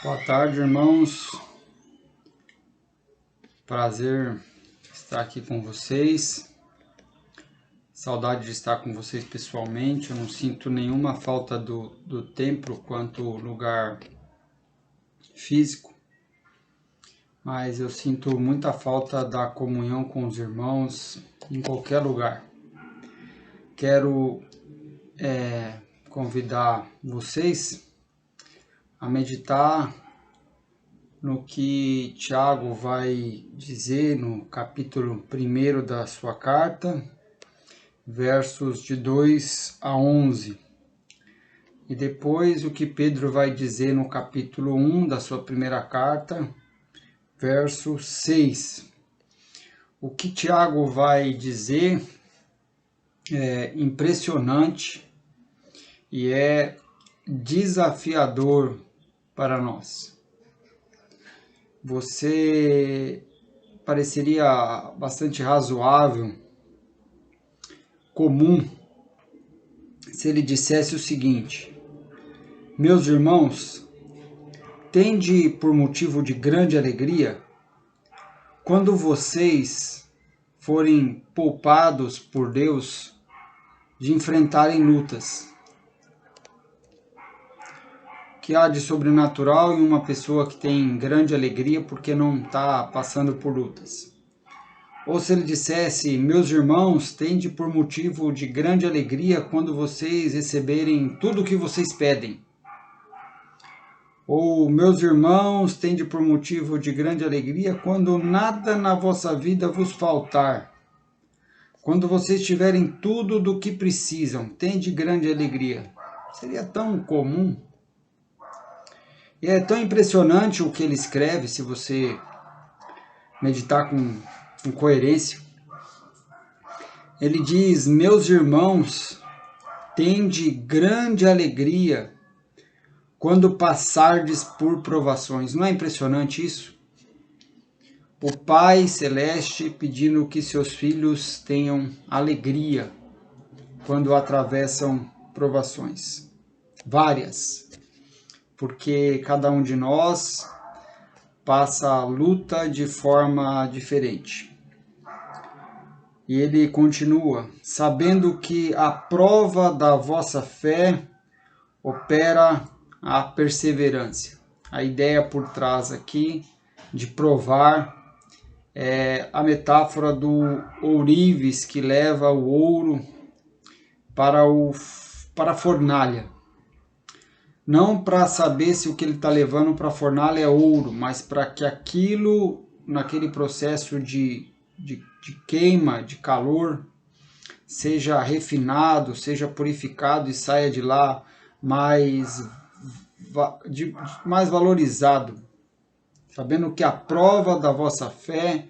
Boa tarde, irmãos. Prazer estar aqui com vocês. Saudade de estar com vocês pessoalmente. Eu não sinto nenhuma falta do templo quanto lugar físico, mas eu sinto muita falta da comunhão com os irmãos em qualquer lugar. Quero convidar vocês a meditar no que Tiago vai dizer no capítulo 1 da sua carta, versos de 2 a 11. E depois o que Pedro vai dizer no capítulo 1 da sua primeira carta, verso 6. O que Tiago vai dizer é impressionante e é desafiador para nós. Você pareceria bastante razoável, comum, se ele dissesse o seguinte: meus irmãos, tende por motivo de grande alegria quando vocês forem poupados por Deus de enfrentarem lutas. Que há de sobrenatural em uma pessoa que tem grande alegria porque não está passando por lutas? Ou se ele dissesse: meus irmãos, tende por motivo de grande alegria quando vocês receberem tudo o que vocês pedem. Ou meus irmãos, tende por motivo de grande alegria quando nada na vossa vida vos faltar. Quando vocês tiverem tudo do que precisam, tende grande alegria. Seria tão comum. E é tão impressionante o que ele escreve, se você meditar com coerência. Ele diz: meus irmãos, tende grande alegria quando passardes por provações. Não é impressionante isso? O Pai Celeste pedindo que seus filhos tenham alegria quando atravessam provações. Várias. Porque cada um de nós passa a luta de forma diferente. E ele continua: sabendo que a prova da vossa fé opera a perseverança. A ideia por trás aqui de provar é a metáfora do ourives que leva o ouro para a fornalha. Não para saber se o que ele está levando para a fornalha é ouro, mas para que aquilo, naquele processo de queima, de calor, seja refinado, seja purificado e saia de lá mais valorizado. Sabendo que a prova da vossa fé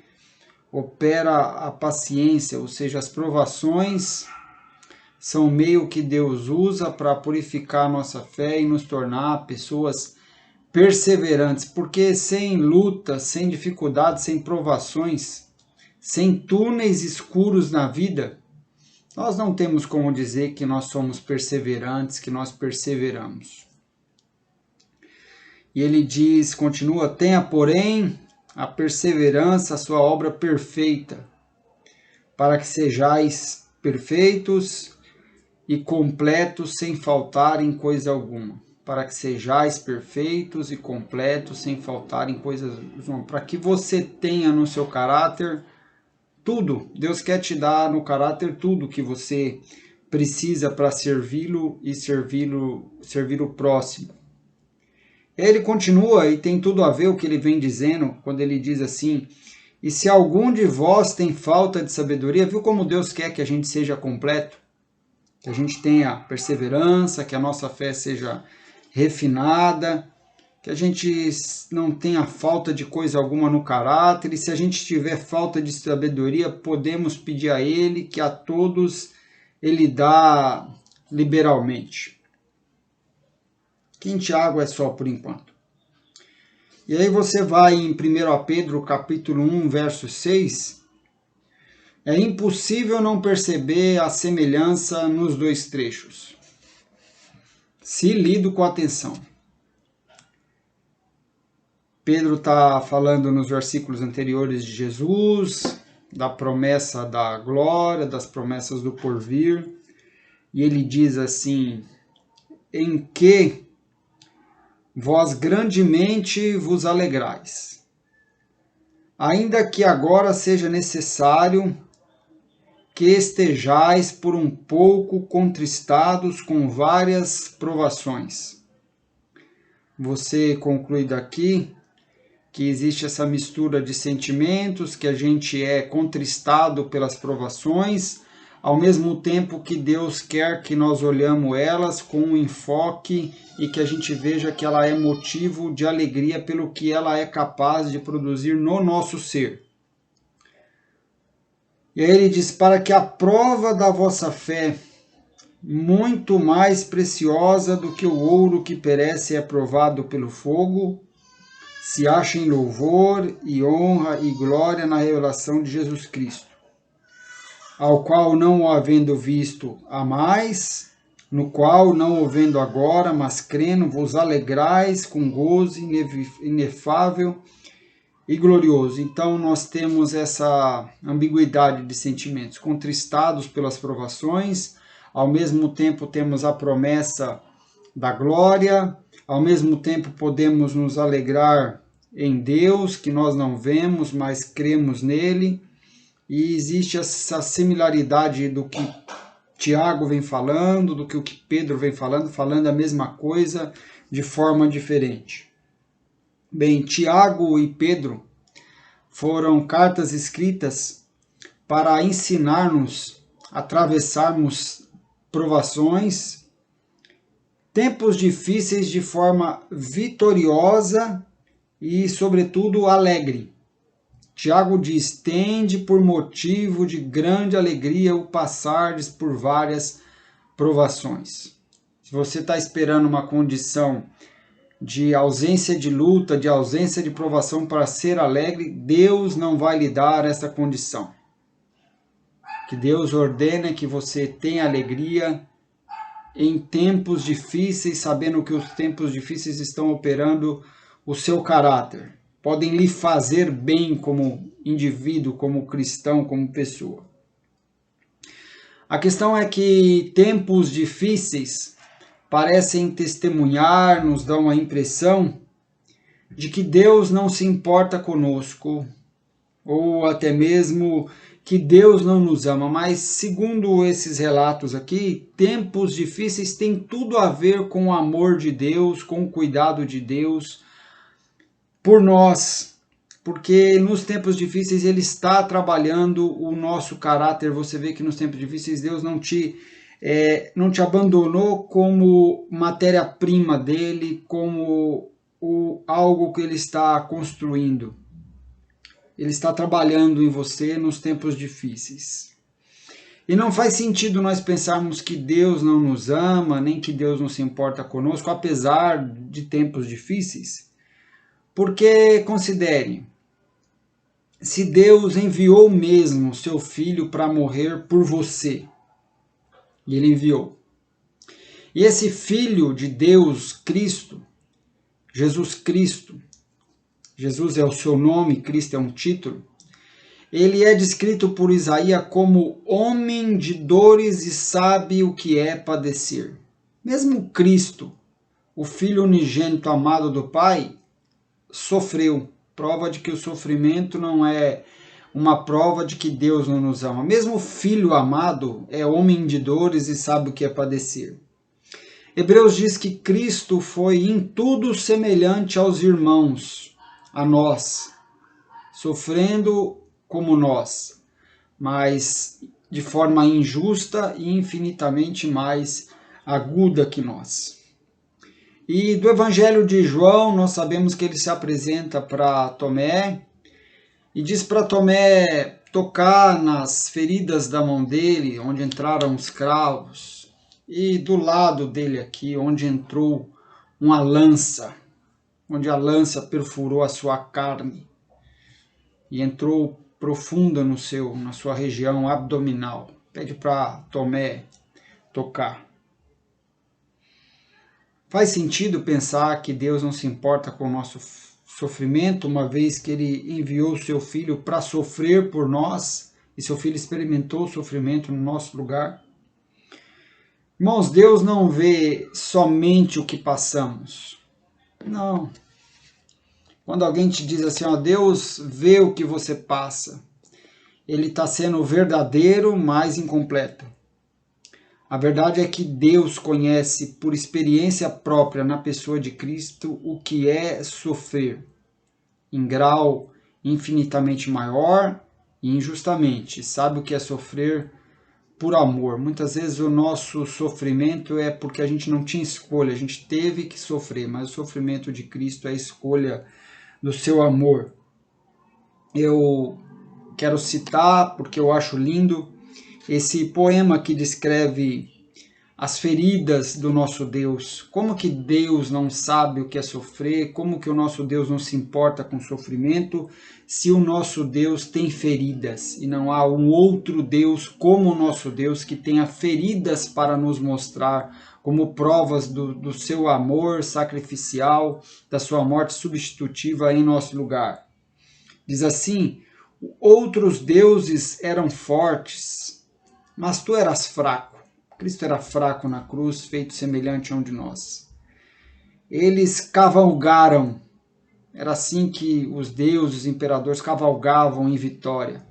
opera a paciência, ou seja, as provações são o meio que Deus usa para purificar a nossa fé e nos tornar pessoas perseverantes. Porque sem luta, sem dificuldades, sem provações, sem túneis escuros na vida, nós não temos como dizer que nós somos perseverantes, que nós perseveramos. E ele diz, continua: tenha, porém, a perseverança a sua obra perfeita, para que sejais perfeitos e completos sem faltar em coisa alguma. Para que sejais perfeitos e completos sem faltar em coisas alguma. Para que você tenha no seu caráter tudo. Deus quer te dar no caráter tudo que você precisa para servi-lo e servir o próximo. Ele continua, e tem tudo a ver o que ele vem dizendo, quando ele diz assim: e se algum de vós tem falta de sabedoria, viu como Deus quer que a gente seja completo? Que a gente tenha perseverança, que a nossa fé seja refinada, que a gente não tenha falta de coisa alguma no caráter, e se a gente tiver falta de sabedoria, podemos pedir a Ele, que a todos Ele dá liberalmente. Que em Tiago é só por enquanto. E aí você vai em 1 Pedro capítulo 1, verso 6, é impossível não perceber a semelhança nos dois trechos, se lido com atenção. Pedro está falando nos versículos anteriores de Jesus, da promessa da glória, das promessas do porvir, e ele diz assim: em que vós grandemente vos alegrais, ainda que agora seja necessário que estejais por um pouco contristados com várias provações. Você conclui daqui que existe essa mistura de sentimentos, que a gente é contristado pelas provações, ao mesmo tempo que Deus quer que nós olhamos elas com um enfoque e que a gente veja que ela é motivo de alegria pelo que ela é capaz de produzir no nosso ser. E aí ele diz: para que a prova da vossa fé, muito mais preciosa do que o ouro que perece e é provado pelo fogo, se acha em louvor e honra e glória na revelação de Jesus Cristo, ao qual não o havendo visto amais, no qual não o vendo agora, mas crendo, vos alegrais com gozo inefável e glorioso. Então nós temos essa ambiguidade de sentimentos, contristados pelas provações, ao mesmo tempo temos a promessa da glória, ao mesmo tempo podemos nos alegrar em Deus, que nós não vemos, mas cremos nele, e existe essa similaridade do que Tiago vem falando, do que o que Pedro vem falando a mesma coisa de forma diferente. Bem, Tiago e Pedro foram cartas escritas para ensinar-nos a atravessarmos provações, tempos difíceis de forma vitoriosa e, sobretudo, alegre. Tiago diz: tende por motivo de grande alegria o passardes por várias provações. Se você está esperando uma condição de ausência de luta, de ausência de provação para ser alegre, Deus não vai lhe dar essa condição. Que Deus ordena que você tenha alegria em tempos difíceis, sabendo que os tempos difíceis estão operando o seu caráter. Podem lhe fazer bem como indivíduo, como cristão, como pessoa. A questão é que tempos difíceis parecem testemunhar, nos dão a impressão de que Deus não se importa conosco, ou até mesmo que Deus não nos ama, mas segundo esses relatos aqui, tempos difíceis têm tudo a ver com o amor de Deus, com o cuidado de Deus por nós, porque nos tempos difíceis Ele está trabalhando o nosso caráter. Você vê que nos tempos difíceis Deus não te abandonou como matéria-prima dele, como algo que Ele está construindo. Ele está trabalhando em você nos tempos difíceis. E não faz sentido nós pensarmos que Deus não nos ama, nem que Deus não se importa conosco, apesar de tempos difíceis. Porque, considere, se Deus enviou mesmo seu Filho para morrer por você, e Ele enviou, e esse Filho de Deus, Cristo, Jesus Cristo, Jesus é o seu nome, Cristo é um título, ele é descrito por Isaías como homem de dores e sabe o que é padecer. Mesmo Cristo, o Filho unigênito amado do Pai, sofreu. Prova de que o sofrimento não é uma prova de que Deus não nos ama. Mesmo o Filho amado é homem de dores e sabe o que é padecer. Hebreus diz que Cristo foi em tudo semelhante aos irmãos, a nós, sofrendo como nós, mas de forma injusta e infinitamente mais aguda que nós. E do Evangelho de João, nós sabemos que ele se apresenta para Tomé e diz para Tomé tocar nas feridas da mão dele, onde entraram os cravos, e do lado dele aqui, onde entrou uma lança, onde a lança perfurou a sua carne e entrou profunda na sua região abdominal. Pede para Tomé tocar. Faz sentido pensar que Deus não se importa com o nosso sofrimento, uma vez que ele enviou o seu Filho para sofrer por nós, e seu Filho experimentou o sofrimento no nosso lugar. Irmãos, Deus não vê somente o que passamos. Não. Quando alguém te diz assim, ó, Deus vê o que você passa, ele está sendo verdadeiro, mas incompleto. A verdade é que Deus conhece por experiência própria na pessoa de Cristo o que é sofrer, em grau infinitamente maior e injustamente. Sabe o que é sofrer por amor. Muitas vezes o nosso sofrimento é porque a gente não tinha escolha, a gente teve que sofrer, mas o sofrimento de Cristo é a escolha do seu amor. Eu quero citar, porque eu acho lindo, esse poema que descreve as feridas do nosso Deus. Como que Deus não sabe o que é sofrer? Como que o nosso Deus não se importa com o sofrimento? Se o nosso Deus tem feridas e não há um outro Deus como o nosso Deus que tenha feridas para nos mostrar como provas do seu amor sacrificial, da sua morte substitutiva em nosso lugar. Diz assim: outros deuses eram fortes, mas tu eras fraco. Cristo era fraco na cruz, feito semelhante a um de nós. Eles cavalgaram. Era assim que os deuses, os imperadores cavalgavam em vitória.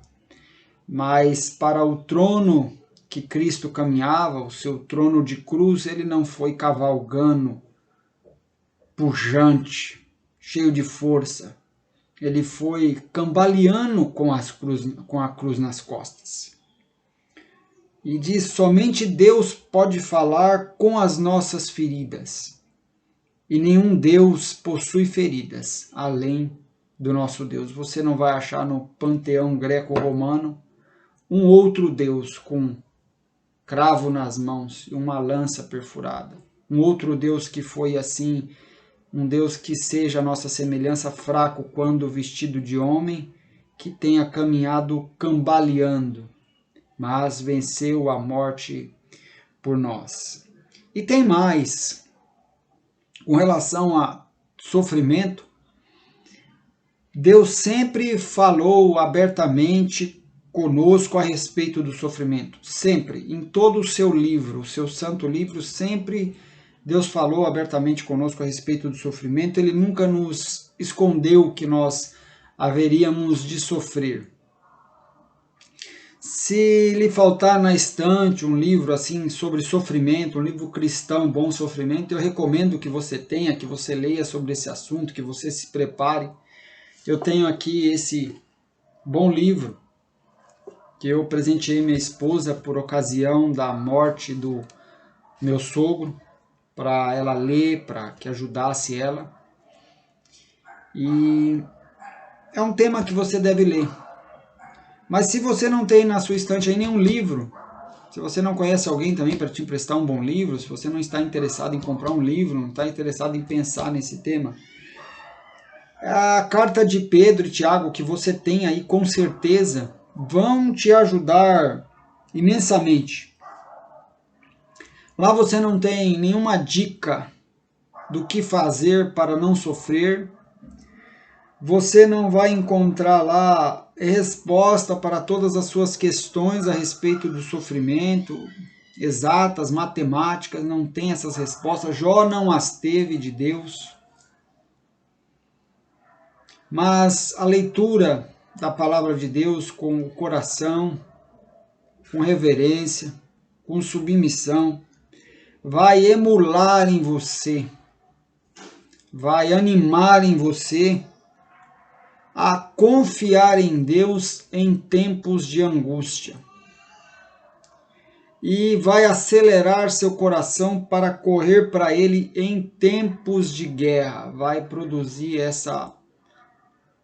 Mas para o trono que Cristo caminhava, o seu trono de cruz, ele não foi cavalgando, pujante, cheio de força. Ele foi cambaleando com a cruz nas costas. E diz, somente Deus pode falar com as nossas feridas. E nenhum Deus possui feridas, além do nosso Deus. Você não vai achar no panteão greco-romano um outro Deus com cravo nas mãos e uma lança perfurada. Um outro Deus que foi assim, um Deus que seja a nossa semelhança, fraco quando vestido de homem, que tenha caminhado cambaleando, mas venceu a morte por nós. E tem mais. Com relação a sofrimento, Deus sempre falou abertamente conosco a respeito do sofrimento. Sempre, em todo o seu livro, o seu santo livro, sempre Deus falou abertamente conosco a respeito do sofrimento. Ele nunca nos escondeu que nós haveríamos de sofrer. Se lhe faltar na estante um livro assim sobre sofrimento, um livro cristão, Bom Sofrimento, eu recomendo que você tenha, que você leia sobre esse assunto, que você se prepare. Eu tenho aqui esse bom livro que eu presenteei minha esposa por ocasião da morte do meu sogro, para ela ler, para que ajudasse ela. E é um tema que você deve ler. Mas se você não tem na sua estante aí nenhum livro, se você não conhece alguém também para te emprestar um bom livro, se você não está interessado em comprar um livro, não está interessado em pensar nesse tema, a carta de Pedro e Tiago que você tem aí com certeza vão te ajudar imensamente. Lá você não tem nenhuma dica do que fazer para não sofrer. Você não vai encontrar lá resposta para todas as suas questões a respeito do sofrimento, exatas, matemáticas, não tem essas respostas. Jó não as teve de Deus. Mas a leitura da palavra de Deus com o coração, com reverência, com submissão, vai emular em você, vai animar em você a confiar em Deus em tempos de angústia. E vai acelerar seu coração para correr para Ele em tempos de guerra. Vai produzir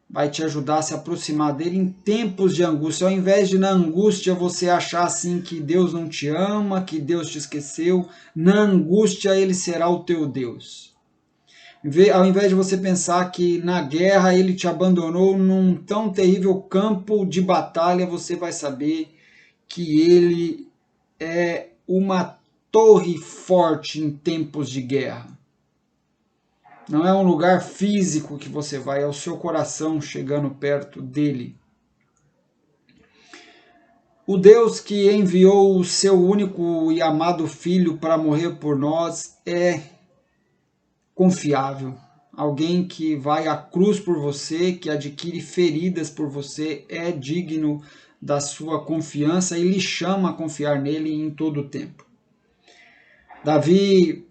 vai te ajudar a se aproximar dele em tempos de angústia. Ao invés de na angústia você achar assim que Deus não te ama, que Deus te esqueceu, na angústia Ele será o teu Deus. Ao invés de você pensar que na guerra ele te abandonou num tão terrível campo de batalha, você vai saber que ele é uma torre forte em tempos de guerra. Não é um lugar físico que você vai, é o seu coração chegando perto dele. O Deus que enviou o seu único e amado Filho para morrer por nós é confiável. Alguém que vai à cruz por você, que adquire feridas por você, é digno da sua confiança e lhe chama a confiar nele em todo o tempo. Davi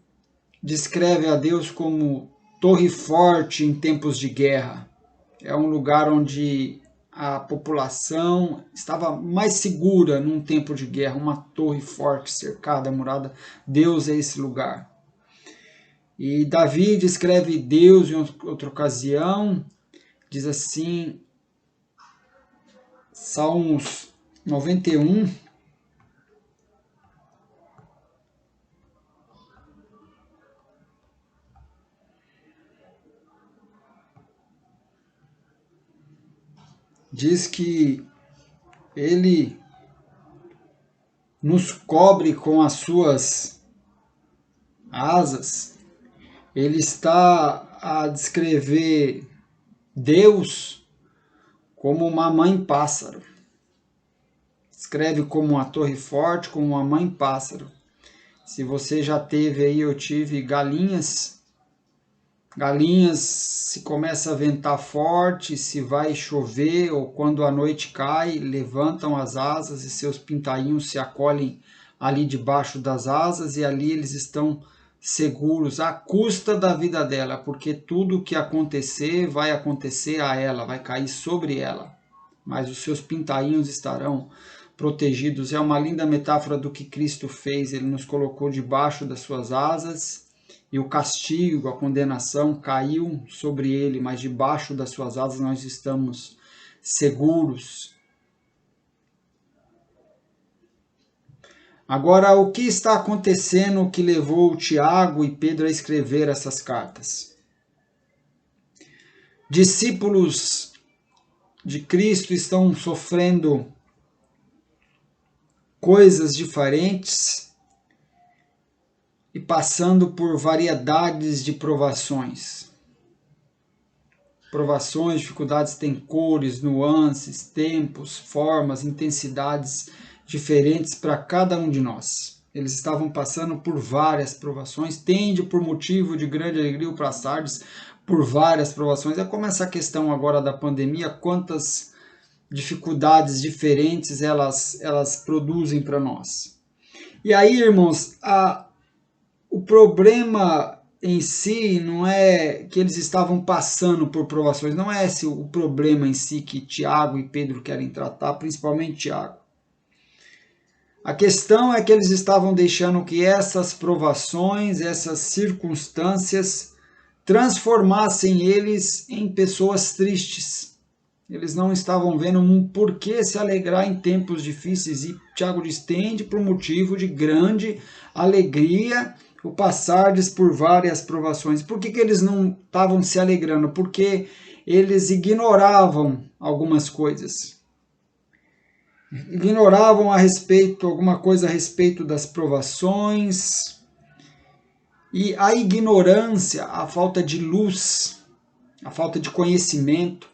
descreve a Deus como torre forte em tempos de guerra. É um lugar onde a população estava mais segura num tempo de guerra, uma torre forte, cercada, murada. Deus é esse lugar. E Davi descreve Deus em outra ocasião, diz assim, Salmos 91, diz que ele nos cobre com as suas asas. Ele está a descrever Deus como uma mãe pássaro. Escreve como uma torre forte, como uma mãe pássaro. Se você já teve aí, eu tive galinhas. Galinhas, se começa a ventar forte, se vai chover ou quando a noite cai, levantam as asas e seus pintainhos se acolhem ali debaixo das asas e ali eles estão seguros à custa da vida dela, porque tudo que acontecer vai acontecer a ela, vai cair sobre ela, mas os seus pintainhos estarão protegidos. É uma linda metáfora do que Cristo fez, ele nos colocou debaixo das suas asas e o castigo, a condenação caiu sobre ele, mas debaixo das suas asas nós estamos seguros. Agora, o que está acontecendo que levou Tiago e Pedro a escrever essas cartas? Discípulos de Cristo estão sofrendo coisas diferentes e passando por variedades de provações. Provações, dificuldades têm cores, nuances, tempos, formas, intensidades diferentes para cada um de nós. Eles estavam passando por várias provações, tende por motivo de grande alegria o passardes por várias provações. É como essa questão agora da pandemia, quantas dificuldades diferentes elas produzem para nós. E aí, irmãos, o problema em si não é que eles estavam passando por provações, não é esse o problema em si que Tiago e Pedro querem tratar, principalmente Tiago. A questão é que eles estavam deixando que essas provações, essas circunstâncias, transformassem eles em pessoas tristes. Eles não estavam vendo um porquê se alegrar em tempos difíceis. E Tiago diz, tende por motivo de grande alegria o passardes por várias provações. Por que eles não estavam se alegrando? Porque eles ignoravam algumas coisas. Ignoravam alguma coisa a respeito das provações. E a ignorância, a falta de luz, a falta de conhecimento,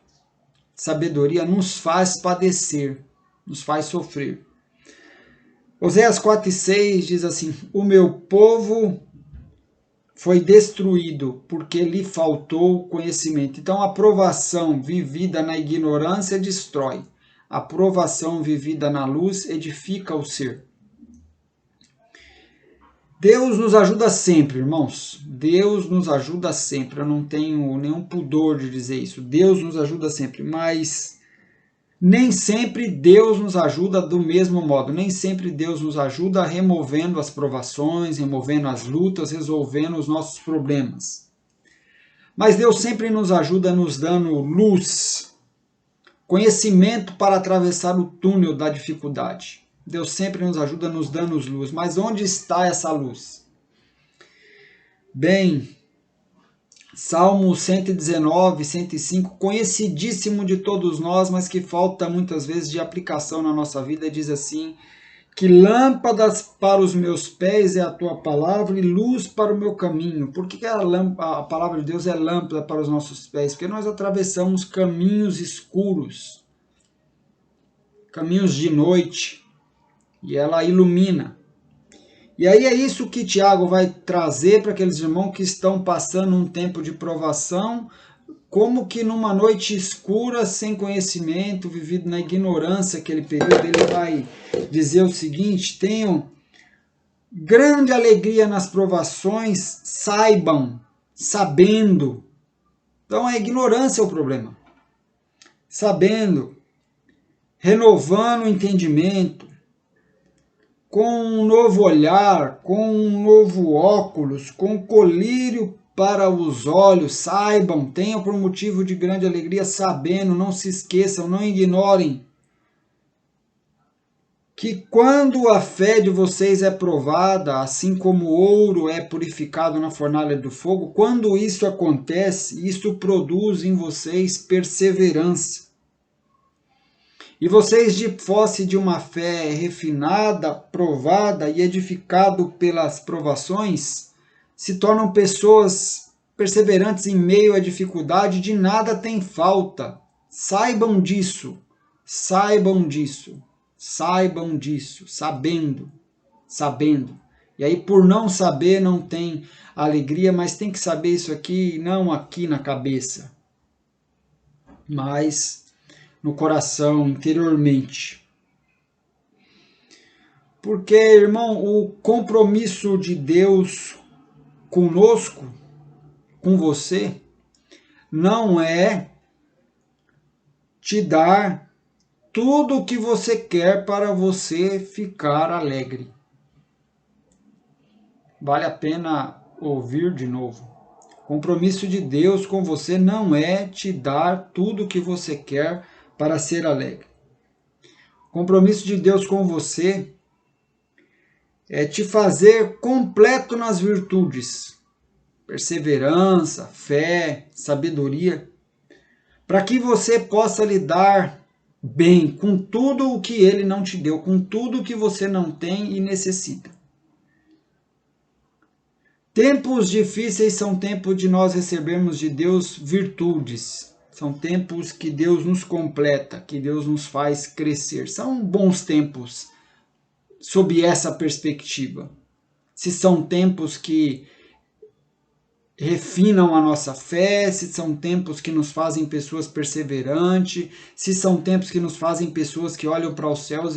sabedoria nos faz padecer, nos faz sofrer. Oséias 4:6 diz assim, o meu povo foi destruído porque lhe faltou conhecimento. Então a provação vivida na ignorância destrói. A provação vivida na luz edifica o ser. Deus nos ajuda sempre, irmãos. Deus nos ajuda sempre. Eu não tenho nenhum pudor de dizer isso. Deus nos ajuda sempre, mas nem sempre Deus nos ajuda do mesmo modo. Nem sempre Deus nos ajuda removendo as provações, removendo as lutas, resolvendo os nossos problemas. Mas Deus sempre nos ajuda nos dando luz, conhecimento para atravessar o túnel da dificuldade. Deus sempre nos ajuda nos dando luz. Mas onde está essa luz? Bem, Salmo 119, 105, conhecidíssimo de todos nós, mas que falta muitas vezes de aplicação na nossa vida, diz assim, que lâmpadas para os meus pés é a tua palavra e luz para o meu caminho. Por que a palavra de Deus é lâmpada para os nossos pés? Porque nós atravessamos caminhos escuros, caminhos de noite, e ela ilumina. E aí é isso que Tiago vai trazer para aqueles irmãos que estão passando um tempo de provação, como que numa noite escura, sem conhecimento, vivido na ignorância, aquele período, ele vai dizer o seguinte: tenham grande alegria nas provações, saibam, sabendo. Então a ignorância é o problema. Sabendo, renovando o entendimento, com um novo olhar, com um novo óculos, com colírio para os olhos, saibam, tenham por motivo de grande alegria, sabendo, não se esqueçam, não ignorem, que quando a fé de vocês é provada, assim como o ouro é purificado na fornalha do fogo, quando isso acontece, isso produz em vocês perseverança. E vocês, de posse de uma fé refinada, provada e edificado pelas provações, se tornam pessoas perseverantes em meio à dificuldade, de nada tem falta. Saibam disso, saibam disso, saibam disso, sabendo. E aí, por não saber, não tem alegria, mas tem que saber isso aqui, não aqui na cabeça, mas no coração, interiormente. Porque, irmão, o compromisso de Deus conosco, com você, não é te dar tudo o que você quer para você ficar alegre. Vale a pena ouvir de novo. O compromisso de Deus com você não é te dar tudo o que você quer para ser alegre. O compromisso de Deus com você é te fazer completo nas virtudes, perseverança, fé, sabedoria, para que você possa lidar bem com tudo o que Ele não te deu, com tudo o que você não tem e necessita. Tempos difíceis são tempos de nós recebermos de Deus virtudes. São tempos que Deus nos completa, que Deus nos faz crescer. São bons tempos sob essa perspectiva. Se são tempos que refinam a nossa fé, se são tempos que nos fazem pessoas perseverantes, se são tempos que nos fazem pessoas que olham para os céus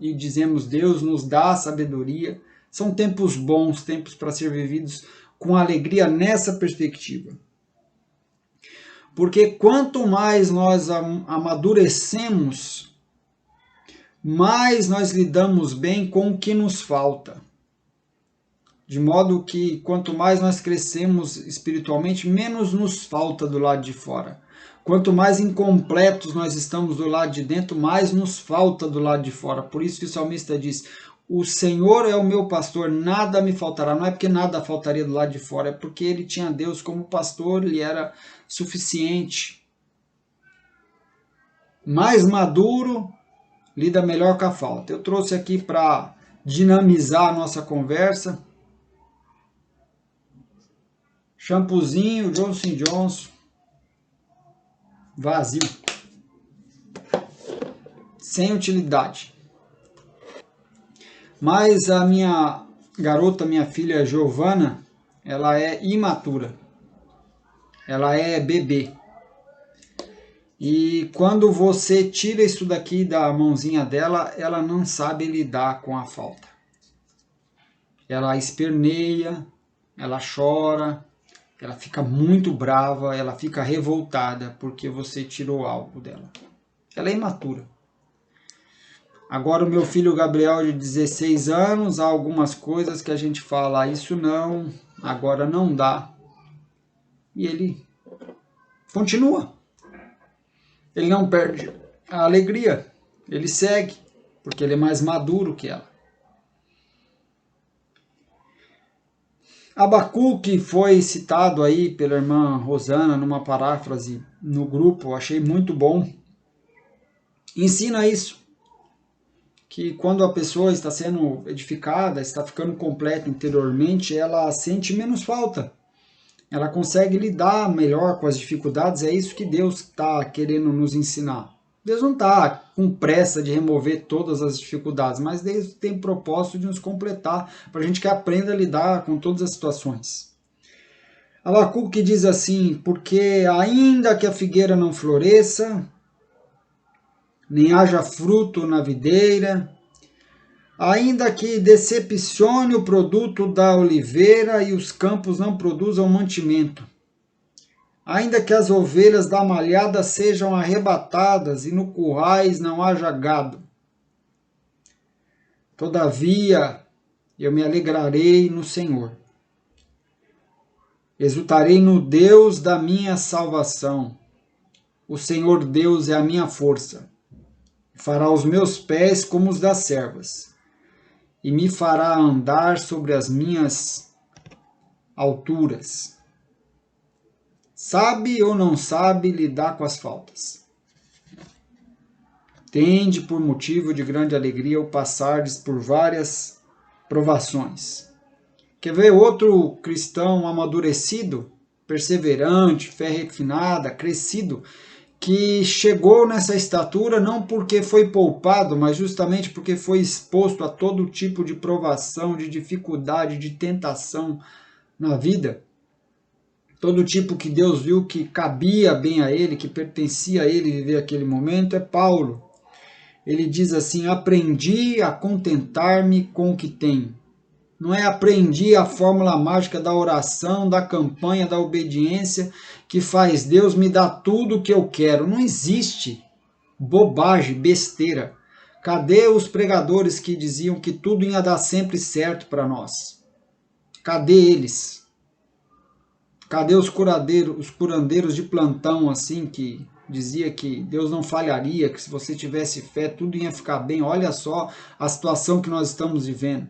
e dizemos: Deus nos dá sabedoria. São tempos bons, tempos para ser vividos com alegria nessa perspectiva. Porque quanto mais nós amadurecemos, mais nós lidamos bem com o que nos falta. De modo que quanto mais nós crescemos espiritualmente, menos nos falta do lado de fora. Quanto mais incompletos nós estamos do lado de dentro, mais nos falta do lado de fora. Por isso que o salmista diz: o Senhor é o meu pastor, nada me faltará. Não é porque nada faltaria do lado de fora, é porque ele tinha Deus como pastor, ele era suficiente. Mais maduro, lida melhor com a falta. Eu trouxe aqui para dinamizar a nossa conversa. Shampoozinho Johnson & Johnson, vazio, sem utilidade. Mas a minha garota, minha filha Giovana, ela é imatura. Ela é bebê. E quando você tira isso daqui da mãozinha dela, ela não sabe lidar com a falta. Ela esperneia, ela chora, ela fica muito brava, ela fica revoltada porque você tirou algo dela. Ela é imatura. Agora o meu filho Gabriel, de 16 anos, há algumas coisas que a gente fala: isso não, agora não dá. E ele continua. Ele não perde a alegria. Ele segue, porque ele é mais maduro que ela. Abacuque foi citado aí pela irmã Rosana numa paráfrase no grupo, achei muito bom. Ensina isso, que quando a pessoa está sendo edificada, está ficando completa interiormente, ela sente menos falta. Ela consegue lidar melhor com as dificuldades. É isso que Deus está querendo nos ensinar. Deus não está com pressa de remover todas as dificuldades, mas Deus tem propósito de nos completar, para a gente que aprenda a lidar com todas as situações. Abacuque diz assim: porque ainda que a figueira não floresça, nem haja fruto na videira, ainda que decepcione o produto da oliveira e os campos não produzam mantimento, ainda que as ovelhas da malhada sejam arrebatadas e no currais não haja gado, todavia eu me alegrarei no Senhor, exultarei no Deus da minha salvação. O Senhor Deus é a minha força, fará os meus pés como os das servas, e me fará andar sobre as minhas alturas. Sabe ou não sabe lidar com as faltas? Tende por motivo de grande alegria o passardes por várias provações. Quer ver outro cristão amadurecido, perseverante, fé refinada, crescido, que chegou nessa estatura não porque foi poupado, mas justamente porque foi exposto a todo tipo de provação, de dificuldade, de tentação na vida. Todo tipo que Deus viu que cabia bem a ele, que pertencia a ele viver aquele momento, é Paulo. Ele diz assim: aprendi a contentar-me com o que tenho. Não é aprendi a fórmula mágica da oração, da campanha, da obediência, que faz Deus me dar tudo o que eu quero. Não existe. Bobagem, besteira. Cadê os pregadores que diziam que tudo ia dar sempre certo para nós? Cadê eles? Cadê os curandeiros de plantão, assim, que dizia que Deus não falharia, que se você tivesse fé, tudo ia ficar bem? Olha só a situação que nós estamos vivendo.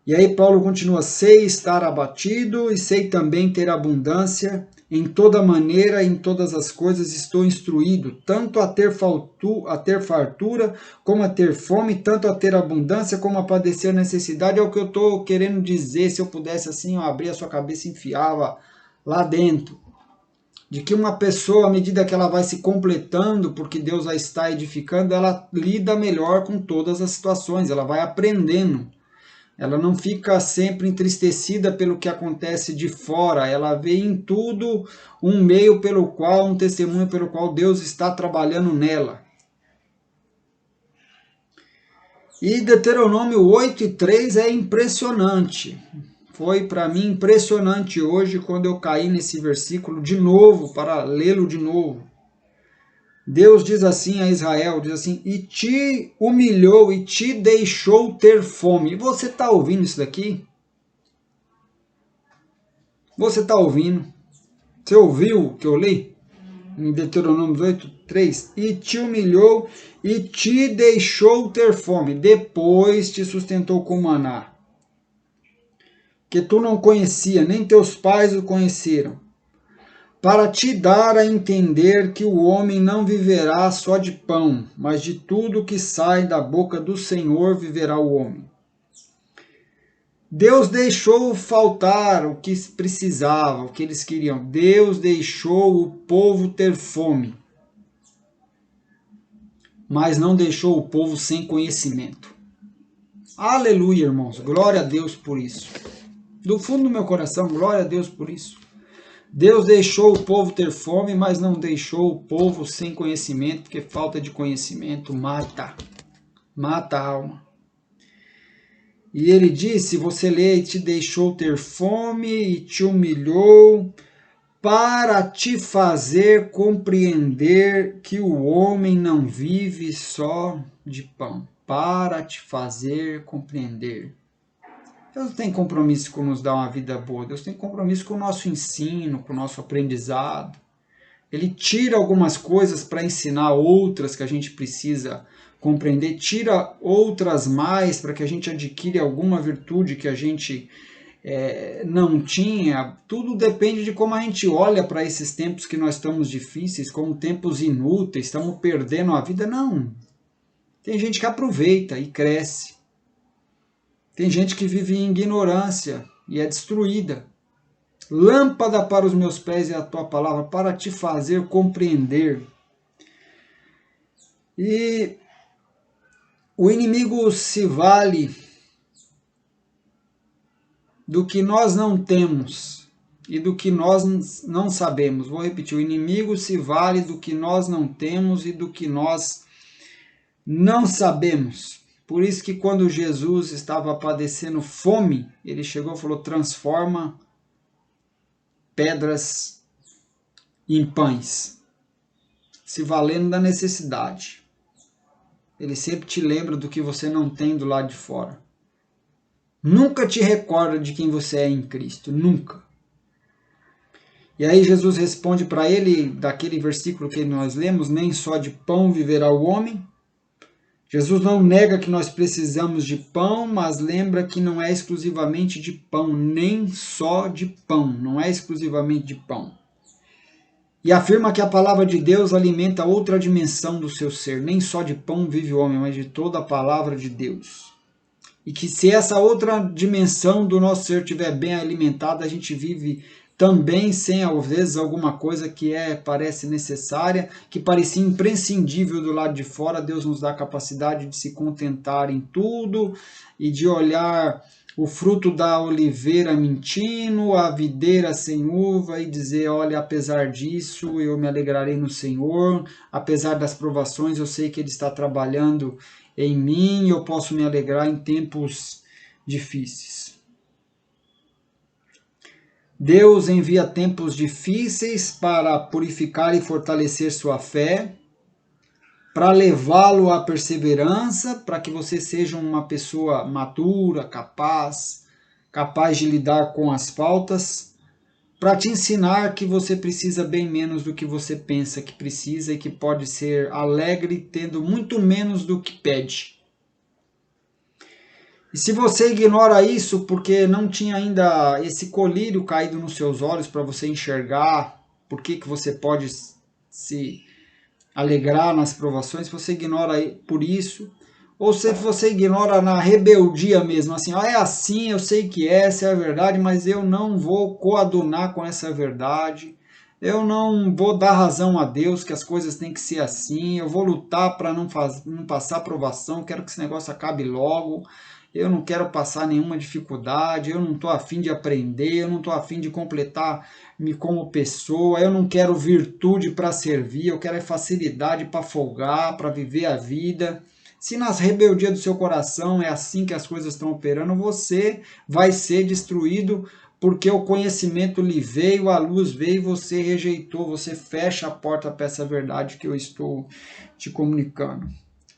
E aí Paulo continua: sei estar abatido e sei também ter abundância, em toda maneira, em todas as coisas estou instruído, tanto a ter fartura, como a ter fome, tanto a ter abundância, como a padecer necessidade. É o que eu estou querendo dizer. Se eu pudesse assim, eu abrir a sua cabeça e enfiava lá dentro. De que uma pessoa, à medida que ela vai se completando, porque Deus a está edificando, ela lida melhor com todas as situações, ela vai aprendendo. Ela não fica sempre entristecida pelo que acontece de fora, ela vê em tudo um meio pelo qual, um testemunho pelo qual Deus está trabalhando nela. E Deuteronômio 8:3 é impressionante. Foi para mim impressionante hoje quando eu caí nesse versículo de novo, para lê-lo de novo. Deus diz assim a Israel, diz assim: e te humilhou e te deixou ter fome. E você está ouvindo isso daqui? Você está ouvindo? Você ouviu o que eu li? Em Deuteronômio 8:3. E te humilhou e te deixou ter fome. Depois te sustentou com maná, que tu não conhecia, nem teus pais o conheceram, para te dar a entender que o homem não viverá só de pão, mas de tudo que sai da boca do Senhor viverá o homem. Deus deixou faltar o que precisava, o que eles queriam. Deus deixou o povo ter fome, mas não deixou o povo sem conhecimento. Aleluia, irmãos. Glória a Deus por isso. Do fundo do meu coração, glória a Deus por isso. Deus deixou o povo ter fome, mas não deixou o povo sem conhecimento, porque falta de conhecimento mata a alma. E ele disse, você lê, e te deixou ter fome e te humilhou para te fazer compreender que o homem não vive só de pão. Para te fazer compreender. Deus não tem compromisso com nos dar uma vida boa. Deus tem compromisso com o nosso ensino, com o nosso aprendizado. Ele tira algumas coisas para ensinar outras que a gente precisa compreender. Tira outras mais para que a gente adquire alguma virtude que a gente não tinha. Tudo depende de como a gente olha para esses tempos que nós estamos difíceis, como tempos inúteis, estamos perdendo a vida. Não. Tem gente que aproveita e cresce. Tem gente que vive em ignorância e é destruída. Lâmpada para os meus pés é a tua palavra, para te fazer compreender. E o inimigo se vale do que nós não temos e do que nós não sabemos. Vou repetir, o inimigo se vale do que nós não temos e do que nós não sabemos. Por isso que quando Jesus estava padecendo fome, ele chegou e falou, transforma pedras em pães, se valendo da necessidade. Ele sempre te lembra do que você não tem do lado de fora. Nunca te recorda de quem você é em Cristo, nunca. E aí Jesus responde para ele, daquele versículo que nós lemos, nem só de pão viverá o homem. Jesus não nega que nós precisamos de pão, mas lembra que não é exclusivamente de pão, nem só de pão, não é exclusivamente de pão. E afirma que a palavra de Deus alimenta outra dimensão do seu ser, nem só de pão vive o homem, mas de toda a palavra de Deus. E que se essa outra dimensão do nosso ser estiver bem alimentada, a gente vive também sem, às vezes, alguma coisa que parece necessária, que parecia imprescindível do lado de fora. Deus nos dá a capacidade de se contentar em tudo e de olhar o fruto da oliveira mentindo, a videira sem uva e dizer, olha, apesar disso, eu me alegrarei no Senhor, apesar das provações, eu sei que Ele está trabalhando em mim, eu posso me alegrar em tempos difíceis. Deus envia tempos difíceis para purificar e fortalecer sua fé, para levá-lo à perseverança, para que você seja uma pessoa madura, capaz de lidar com as faltas, para te ensinar que você precisa bem menos do que você pensa que precisa e que pode ser alegre tendo muito menos do que pede. E se você ignora isso porque não tinha ainda esse colírio caído nos seus olhos para você enxergar por que você pode se alegrar nas provações, se você ignora por isso, ou se você ignora na rebeldia mesmo, assim, é assim, eu sei que essa é a verdade, mas eu não vou coadunar com essa verdade, eu não vou dar razão a Deus que as coisas têm que ser assim, eu vou lutar para não passar provação, quero que esse negócio acabe logo, eu não quero passar nenhuma dificuldade, eu não estou afim de aprender, eu não estou afim de completar-me como pessoa, eu não quero virtude para servir, eu quero facilidade para folgar, para viver a vida. Se nas rebeldias do seu coração é assim que as coisas estão operando, você vai ser destruído porque o conhecimento lhe veio, a luz veio e você rejeitou, você fecha a porta para essa verdade que eu estou te comunicando.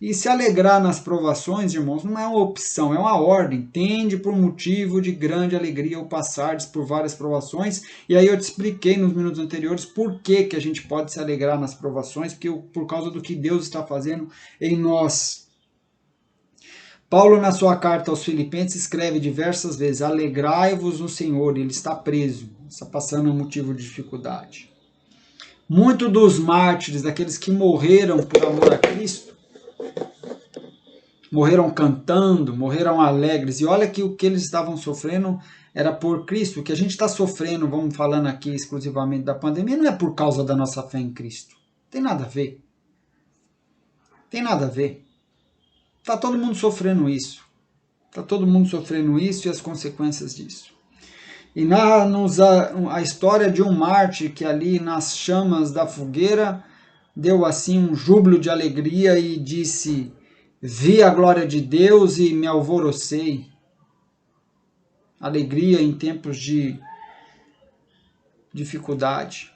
E se alegrar nas provações, irmãos, não é uma opção, é uma ordem. Tende por motivo de grande alegria ao passardes por várias provações. E aí eu te expliquei nos minutos anteriores por que a gente pode se alegrar nas provações, por causa do que Deus está fazendo em nós. Paulo, na sua carta aos Filipenses, escreve diversas vezes, alegrai-vos no Senhor. Ele está preso, está passando um motivo de dificuldade. Muitos dos mártires, daqueles que morreram por amor a Cristo, morreram cantando, morreram alegres. E olha que o que eles estavam sofrendo era por Cristo. O que a gente está sofrendo, vamos falando aqui exclusivamente da pandemia, não é por causa da nossa fé em Cristo. Tem nada a ver. Tem nada a ver. Está todo mundo sofrendo isso. Está todo mundo sofrendo isso e as consequências disso. E narra-nos a história de um mártir que ali nas chamas da fogueira deu assim um júbilo de alegria e disse, vi a glória de Deus e me alvorocei. Alegria em tempos de dificuldade.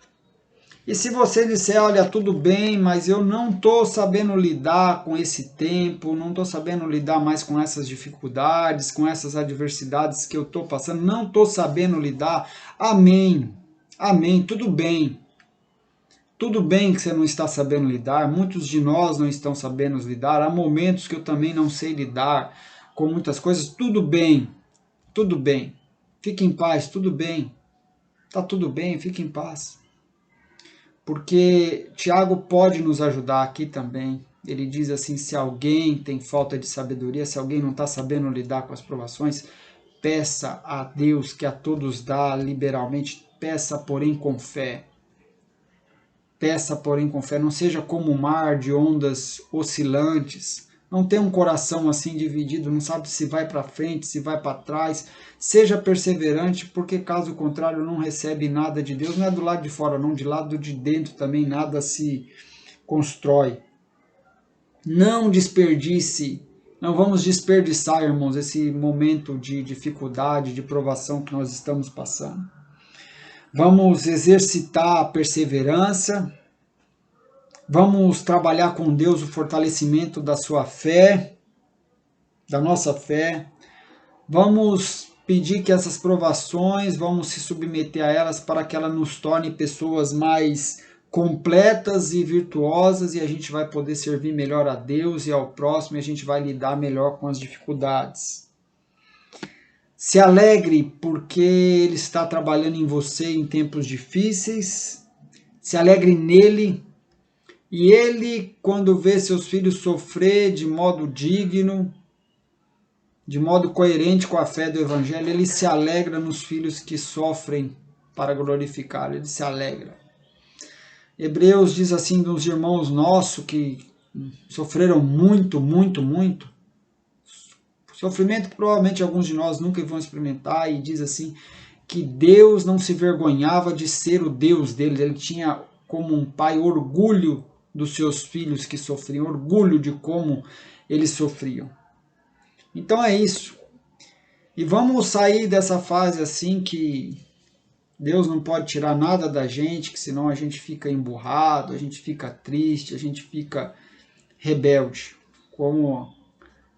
E se você disser, olha, tudo bem, mas eu não estou sabendo lidar com esse tempo, não estou sabendo lidar mais com essas dificuldades, com essas adversidades que eu estou passando, não estou sabendo lidar, amém, amém, tudo bem. Tudo bem que você não está sabendo lidar, muitos de nós não estão sabendo lidar, há momentos que eu também não sei lidar com muitas coisas, tudo bem, fique em paz, tudo bem, está tudo bem, fique em paz. Porque Tiago pode nos ajudar aqui também. Ele diz assim, se alguém tem falta de sabedoria, se alguém não está sabendo lidar com as provações, peça a Deus que a todos dá liberalmente, peça porém com fé. Peça porém com fé, não seja como o mar de ondas oscilantes, não tenha um coração assim dividido, não sabe se vai para frente, se vai para trás. Seja perseverante, porque caso contrário não recebe nada de Deus, não é do lado de fora não, de lado de dentro também nada se constrói. Não desperdice, não vamos desperdiçar, irmãos, esse momento de dificuldade, de provação que nós estamos passando. Vamos exercitar a perseverança, vamos trabalhar com Deus o fortalecimento da sua fé, da nossa fé. Vamos pedir que essas provações, vamos se submeter a elas para que ela nos torne pessoas mais completas e virtuosas, e a gente vai poder servir melhor a Deus e ao próximo, e a gente vai lidar melhor com as dificuldades. Se alegre porque Ele está trabalhando em você em tempos difíceis, se alegre nele, e Ele, quando vê seus filhos sofrer de modo digno, de modo coerente com a fé do Evangelho, Ele se alegra nos filhos que sofrem para glorificá-lo, Ele se alegra. Hebreus diz assim dos irmãos nossos que sofreram muito, muito, muito. Sofrimento que provavelmente alguns de nós nunca vão experimentar, e diz assim que Deus não se vergonhava de ser o Deus deles. Ele tinha como um pai orgulho dos seus filhos que sofriam, orgulho de como eles sofriam. Então é isso. E vamos sair dessa fase assim que Deus não pode tirar nada da gente, que senão a gente fica emburrado, a gente fica triste, a gente fica rebelde, como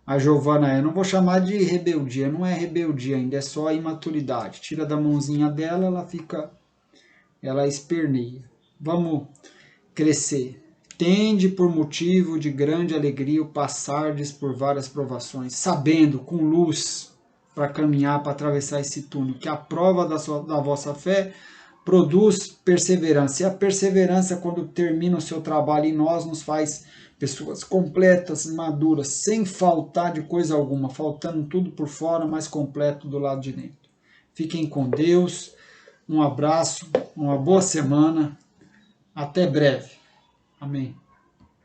a Giovana é. Eu não vou chamar de rebeldia, não é rebeldia ainda, é só a imaturidade. Tira da mãozinha dela, ela esperneia. Vamos crescer. Tende por motivo de grande alegria o passardes por várias provações, sabendo, com luz, para caminhar, para atravessar esse túnel, que a prova da vossa fé produz perseverança. E a perseverança, quando termina o seu trabalho em nós, nos faz pessoas completas, maduras, sem faltar de coisa alguma, faltando tudo por fora, mas completo do lado de dentro. Fiquem com Deus, um abraço, uma boa semana, até breve. Amém.